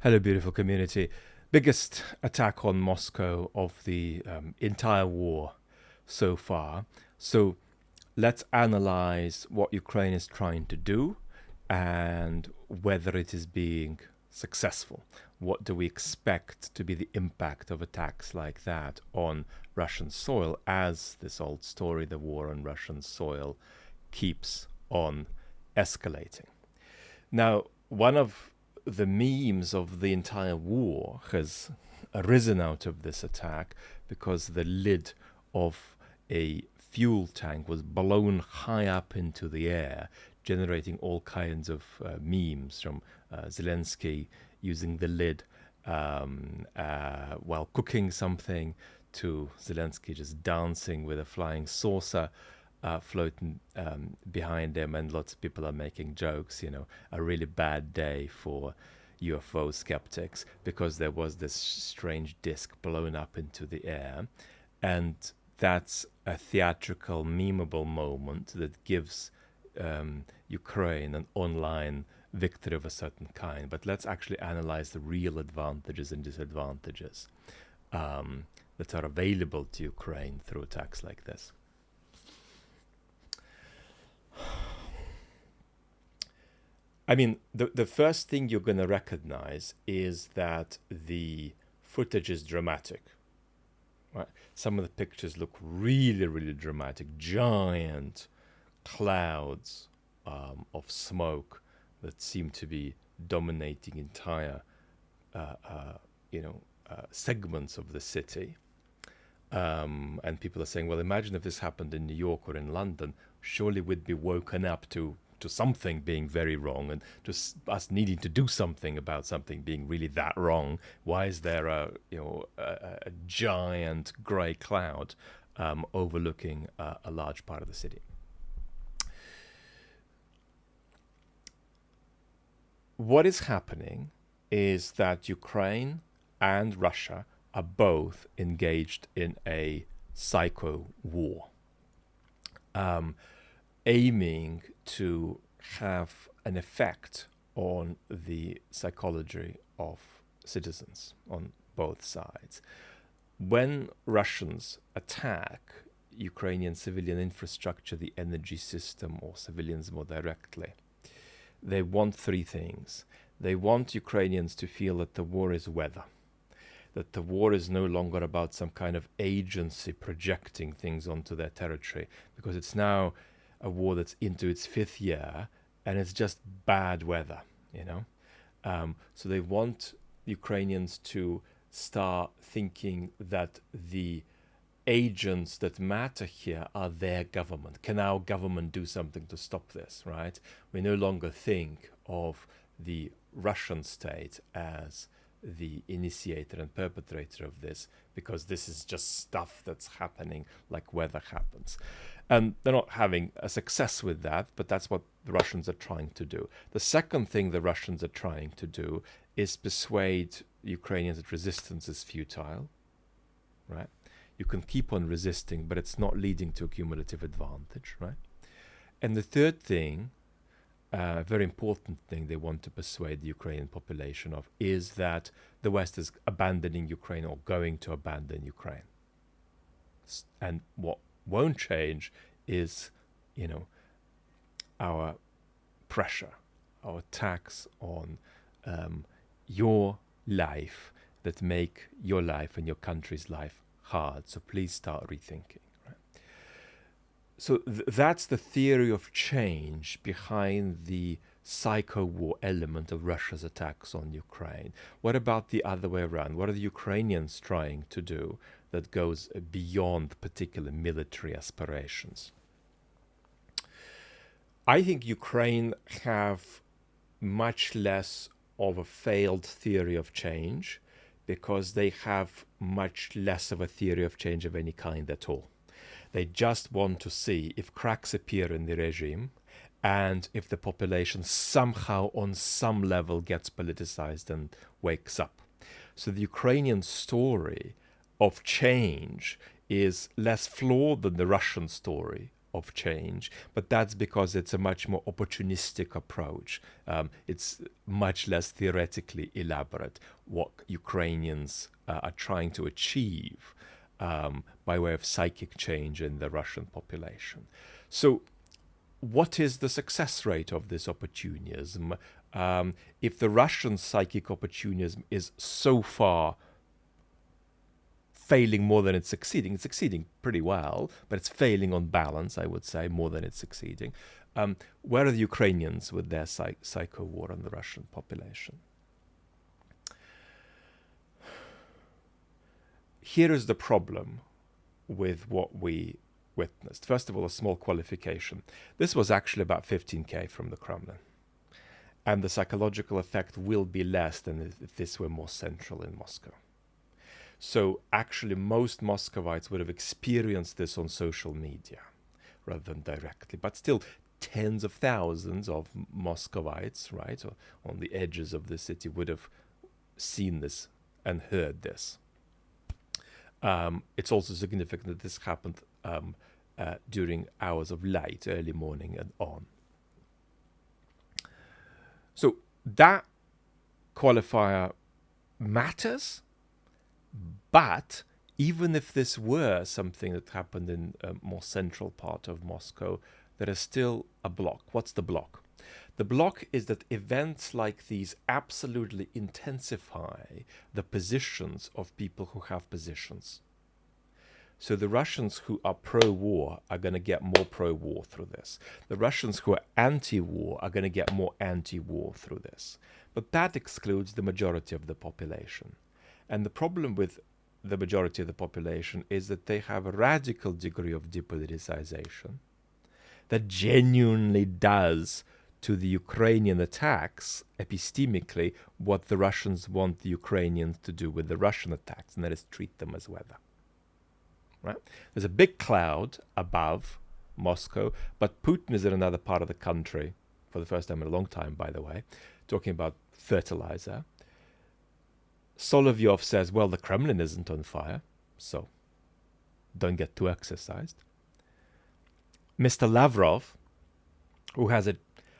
Hello, beautiful community. Biggest attack on Moscow of the entire war so far. So let's analyze what Ukraine is trying to do and whether it is being successful. What do we expect to be the impact of attacks like that on Russian soil, as this old story, the war on Russian soil, keeps on escalating? Now, one of the memes of the entire war has arisen out of this attack because the lid of a fuel tank was blown high up into the air, generating all kinds of memes from Zelensky using the lid while cooking something, to Zelensky just dancing with a flying saucer floating behind him, and lots of people are making jokes, a really bad day for UFO skeptics because there was this strange disc blown up into the air. And that's a theatrical, memeable moment that gives Ukraine an online victory of a certain kind. But let's actually analyze the real advantages and disadvantages that are available to Ukraine through attacks like this. I mean, the first thing you're going to recognize is that the footage is dramatic. Right? Some of the pictures look really, really dramatic. Giant clouds of smoke that seem to be dominating entire, segments of the city. And people are saying, well, imagine if this happened in New York or in London. Surely we'd be woken up to something being very wrong, and to us needing to do something about something being really that wrong. Why is there a giant grey cloud overlooking a large part of the city? What is happening is that Ukraine and Russia are both engaged in a psycho war, aiming to have an effect on the psychology of citizens on both sides. When Russians attack Ukrainian civilian infrastructure, the energy system, or civilians more directly, they want three things. They want Ukrainians to feel that the war is weather, that the war is no longer about some kind of agency projecting things onto their territory, because it's now a war that's into its fifth year and it's just bad weather, So they want Ukrainians to start thinking that the agents that matter here are their government. Can our government do something to stop this, right? We no longer think of the Russian state as the initiator and perpetrator of this, because this is just stuff that's happening like weather happens. And they're not having a success with that, but that's what the Russians are trying to do. The second thing the Russians are trying to do is persuade Ukrainians that resistance is futile, right? You can keep on resisting, but it's not leading to a cumulative advantage, right? And the third thing, a very important thing they want to persuade the Ukrainian population of, is that the West is abandoning Ukraine or going to abandon Ukraine. And what won't change is, our pressure, our attacks on your life that make your life and your country's life hard. So please start rethinking. Right? So that's the theory of change behind the psycho war element of Russia's attacks on Ukraine. What about the other way around? What are the Ukrainians trying to do that goes beyond particular military aspirations? I think Ukraine have much less of a failed theory of change, because they have much less of a theory of change of any kind at all. They just want to see if cracks appear in the regime, and if the population somehow on some level gets politicized and wakes up. So the Ukrainian story of change is less flawed than the Russian story of change, but that's because it's a much more opportunistic approach. It's much less theoretically elaborate what Ukrainians are trying to achieve by way of psychic change in the Russian population. So what is the success rate of this opportunism? If the Russian psychic opportunism is so far failing more than it's succeeding pretty well, but it's failing on balance, I would say, more than it's succeeding. Where are the Ukrainians with their psycho war on the Russian population? Here is the problem with what we witnessed. First of all, a small qualification. This was actually about 15K from the Kremlin. And the psychological effect will be less than if this were more central in Moscow. So actually most Muscovites would have experienced this on social media rather than directly. But still, tens of thousands of Muscovites, right, on the edges of the city would have seen this and heard this. It's also significant that this happened during hours of light, early morning and on. So that qualifier matters, but even if this were something that happened in a more central part of Moscow, there is still a block. What's the block? The block is that events like these absolutely intensify the positions of people who have positions. So the Russians who are pro-war are going to get more pro-war through this. The Russians who are anti-war are going to get more anti-war through this. But that excludes the majority of the population. And the problem with the majority of the population is that they have a radical degree of depoliticization that genuinely does to the Ukrainian attacks epistemically what the Russians want the Ukrainians to do with the Russian attacks, and that is treat them as weather. Right? There's a big cloud above Moscow, but Putin is in another part of the country, for the first time in a long time, by the way, talking about fertilizer. Solovyov says, well, the Kremlin isn't on fire, so don't get too exercised. Mr. Lavrov, who has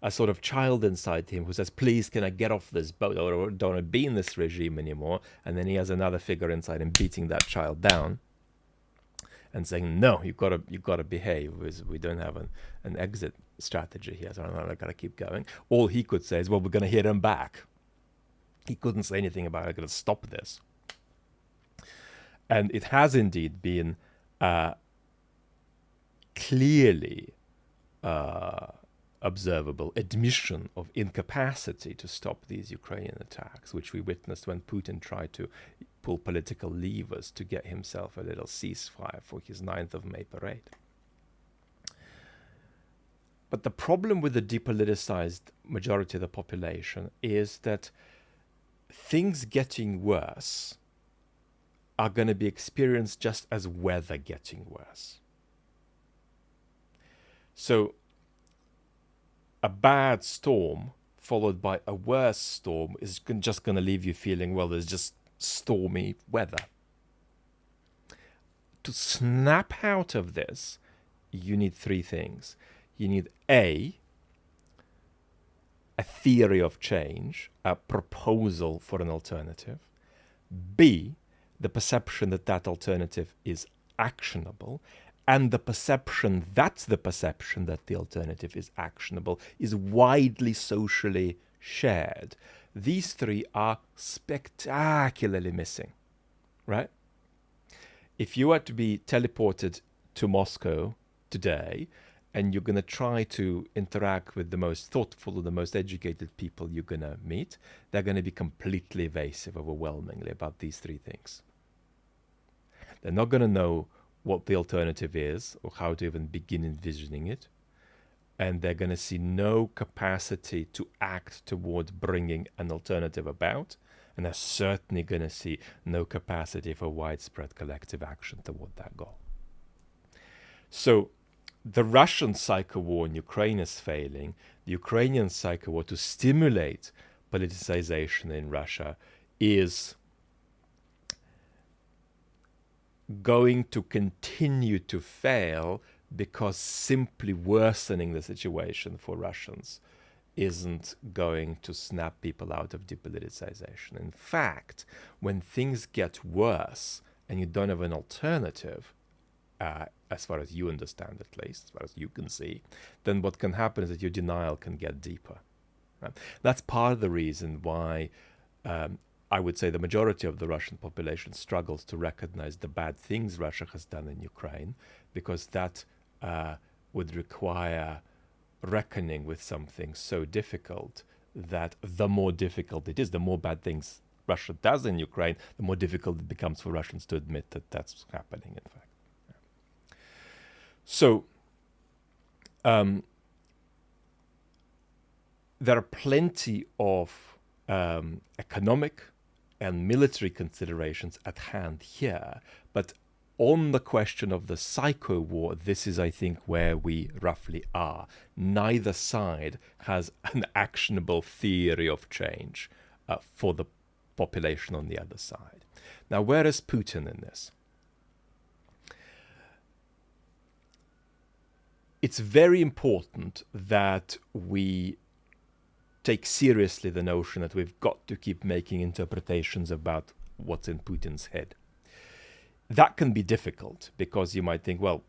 a sort of child inside him who says, please, can I get off this boat, or don't want to be in this regime anymore? And then he has another figure inside him beating that child down and saying, no, you've got to behave. We don't have an exit strategy here, so I've got to keep going. All he could say is, well, we're going to hit him back. He couldn't say anything about it. I'm going to stop this. And it has indeed been clearly observable admission of incapacity to stop these Ukrainian attacks, which we witnessed when Putin tried to pull political levers to get himself a little ceasefire for his 9th of May parade. But the problem with the depoliticized majority of the population is that things getting worse are going to be experienced just as weather getting worse. So a bad storm followed by a worse storm is just going to leave you feeling, well, there's just stormy weather. To snap out of this, you need three things. You need a theory of change, a proposal for an alternative. B, the perception that that alternative is actionable. And the perception that the alternative is actionable is widely socially shared. These three are spectacularly missing, right? If you were to be teleported to Moscow today, and you're going to try to interact with the most thoughtful or the most educated people you're going to meet, they're going to be completely evasive, overwhelmingly, about these three things. They're not going to know what the alternative is or how to even begin envisioning it. And they're going to see no capacity to act toward bringing an alternative about. And they're certainly going to see no capacity for widespread collective action toward that goal. So the Russian psycho war in Ukraine is failing. The Ukrainian psycho war to stimulate politicization in Russia is going to continue to fail because simply worsening the situation for Russians isn't going to snap people out of depoliticization. In fact, when things get worse and you don't have an alternative, as far as you understand at least, as far as you can see, then what can happen is that your denial can get deeper. Right? That's part of the reason why I would say the majority of the Russian population struggles to recognize the bad things Russia has done in Ukraine, because that would require reckoning with something so difficult that the more difficult it is, the more bad things Russia does in Ukraine, the more difficult it becomes for Russians to admit that that's happening, in fact. So there are plenty of economic and military considerations at hand here, but on the question of the psycho war, this is, I think, where we roughly are. Neither side has an actionable theory of change for the population on the other side. Now, where is Putin in this? It's very important that we take seriously the notion that we've got to keep making interpretations about what's in Putin's head. That can be difficult because you might think, well,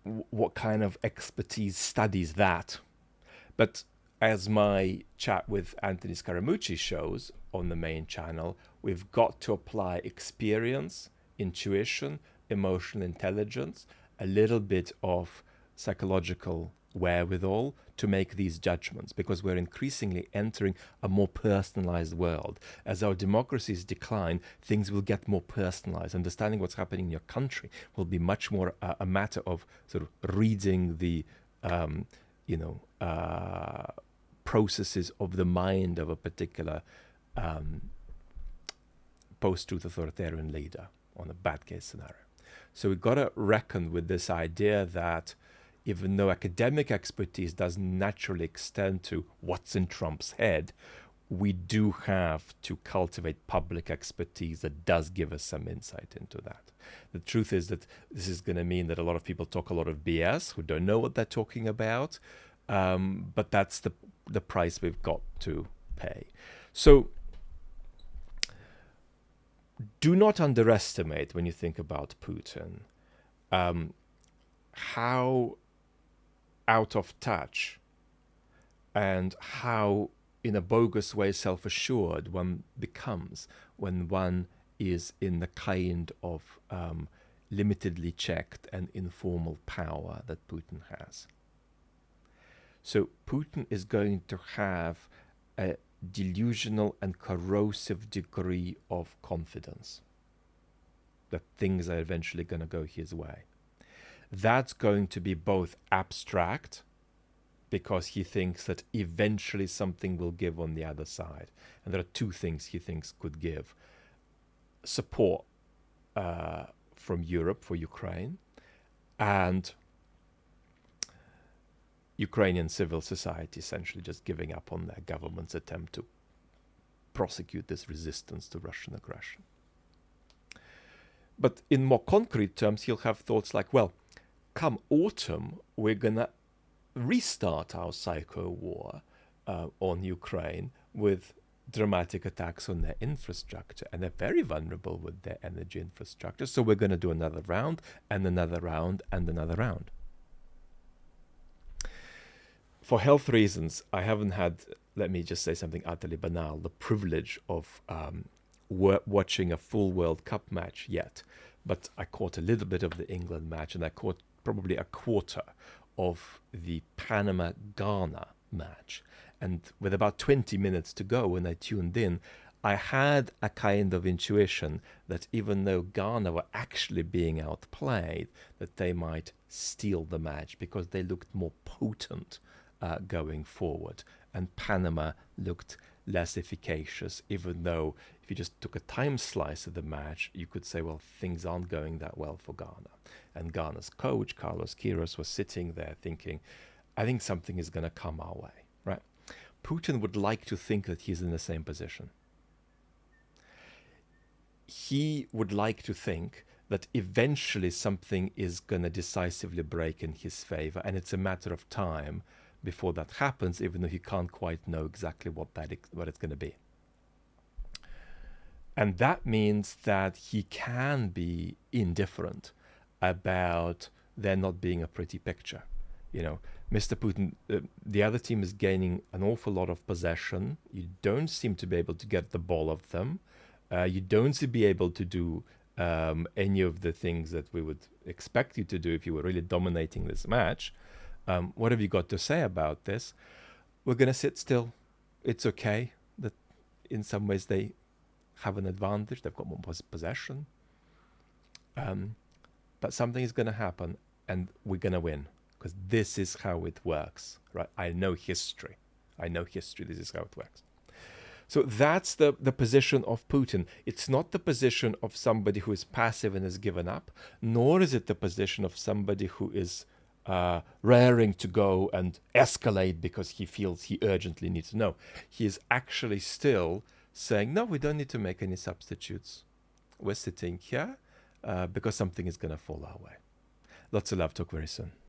what kind of expertise studies that? But as my chat with Anthony Scaramucci shows on the main channel, we've got to apply experience, intuition, emotional intelligence, a little bit of psychological wherewithal to make these judgments, because we're increasingly entering a more personalized world. As our democracies decline, things will get more personalized. Understanding what's happening in your country will be much more a matter of sort of reading the processes of the mind of a particular post-truth authoritarian leader on a bad case scenario. So we've got to reckon with this idea that even though academic expertise doesn't naturally extend to what's in Trump's head, we do have to cultivate public expertise that does give us some insight into that. The truth is that this is going to mean that a lot of people talk a lot of BS who don't know what they're talking about, but that's the price we've got to pay. So do not underestimate, when you think about Putin, how out of touch and how in a bogus way self-assured one becomes when one is in the kind of limitedly checked and informal power that Putin has. So Putin is going to have a delusional and corrosive degree of confidence that things are eventually going to go his way. That's going to be both abstract, because he thinks that eventually something will give on the other side. And there are two things he thinks could give. Support from Europe for Ukraine, and Ukrainian civil society essentially just giving up on their government's attempt to prosecute this resistance to Russian aggression. But in more concrete terms, he'll have thoughts like, well, come autumn, we're going to restart our psycho war on Ukraine with dramatic attacks on their infrastructure. And they're very vulnerable with their energy infrastructure. So we're going to do another round and another round and another round. For health reasons, I haven't had, let me just say something utterly banal, the privilege of watching a full World Cup match yet. But I caught a little bit of the England match, and I caught probably a quarter of the Panama-Ghana match. And with about 20 minutes to go when I tuned in, I had a kind of intuition that even though Ghana were actually being outplayed, that they might steal the match because they looked more potent going forward. And Panama looked less efficacious, even though if you just took a time slice of the match, you could say, well, things aren't going that well for Ghana. And Ghana's coach, Carlos Queiroz, was sitting there thinking, I think something is going to come our way, right? Putin would like to think that he's in the same position. He would like to think that eventually something is going to decisively break in his favor, and it's a matter of time before that happens, even though he can't quite know exactly what it's going to be. And that means that he can be indifferent about there not being a pretty picture. You know, Mr. Putin, the other team is gaining an awful lot of possession. You don't seem to be able to get the ball of them. You don't seem to be able to do any of the things that we would expect you to do if you were really dominating this match. What have you got to say about this? We're going to sit still. It's okay that in some ways they have an advantage. They've got more possession. But something is going to happen and we're going to win, because this is how it works, right? I know history. This is how it works. So that's the position of Putin. It's not the position of somebody who is passive and has given up, nor is it the position of somebody who is raring to go and escalate because he feels he urgently needs to know. He is actually still saying, no, we don't need to make any substitutes. We're sitting here because something is going to fall our way. Lots of love. Talk very soon.